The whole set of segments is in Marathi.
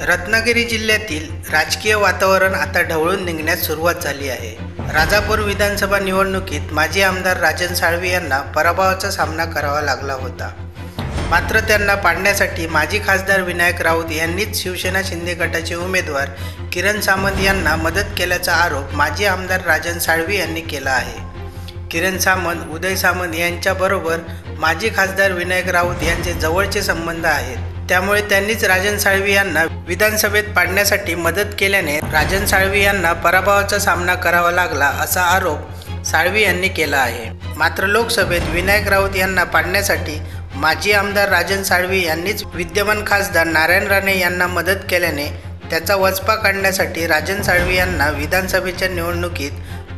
रत्नागिरी जिल्ह्यातील राजकीय वातावरण आता ढवळून निघण्यास सुरुवात झाली आहे। राजापूर विधानसभा निवडणुकीत माजी आमदार राजन साळवी यांना पराभवाचा सामना करावा लागला होता। मात्र त्यांना पाडण्यासाठी माजी खासदार विनायक राऊत यांनीच शिवसेना शिंदे गटाचे उमेदवार किरण सामंत यांना मदत केल्याचा आरोप माजी आमदार राजन साळवी यांनी केला आहे। किरण सामंत, उदय सामंत यांच्याबरोबर माजी खासदार विनायक राऊत यांचे जवळचे संबंध आहेत। त्यामुळे त्यांनीच राजन साळवी यांना विधानसभेत पाडण्यासाठी मदत केल्याने राजन साळवी यांना पराभवाचा सामना करावा लागला असा आरोप साळवी यांनी केला आहे। मात्र लोकसभेत विनायक राऊत यांना पाडण्यासाठी माजी आमदार राजन साळवी यांनीच विद्यमान खासदार नारायण राणे यांना मदत केल्याने त्याचा वचपा काढण्यासाठी राजन साळवी यांना विधानसभेच्या निवडणुकीत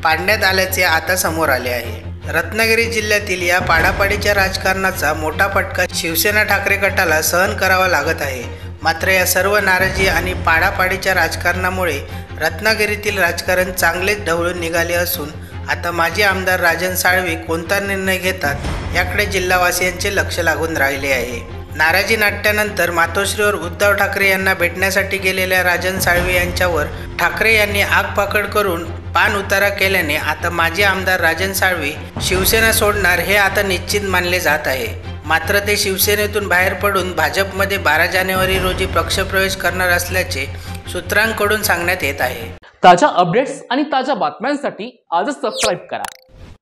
पाडण्यात आल्याचे आता समोर आले आहे। रत्नागिरी जिल्ह्यातील या पाडापाडीच्या राजकारणाचा मोठा फटका शिवसेना ठाकरे गटाला सहन करावा लागत आहे। मात्र या सर्व नाराजी आणि पाडापाडीच्या राजकारणामुळे रत्नागिरीतील राजकारण चांगलेच ढवळून निघाले असून आता माजी आमदार राजन साळवी कोणता निर्णय घेतात याकडे जिल्हावासियांचे लक्ष लागून राहिले आहे। नाराजी नाट्यानंतर मातोश्रीवर उद्धव ठाकरे यांना भेटण्यासाठी गेलेल्या राजन साळवी यांच्यावर ठाकरे यांनी आगपाखड करून पान उतारा केल्याने आता माजी आमदार राजन साळवी शिवसेना सोडणार हे आता निश्चित मानले जात आहे। मात्र ते शिवसेनेतून बाहेर पडून भाजपमध्ये 12 जानेवारी रोजी पक्षप्रवेश करणार असल्याचे सूत्रांकडून सांगण्यात येत आहे। ताज्या अपडेट्स आणि ताज्या बातम्यांसाठी आजच सबस्क्राईब करा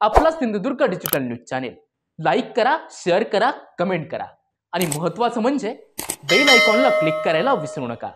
आपला Sindhudurg digital news channel. Like करा, शेअर करा, कमेंट करा आणि महत्त्वाचं म्हणजे बेल आयकॉनला क्लिक करायला विसरू नका।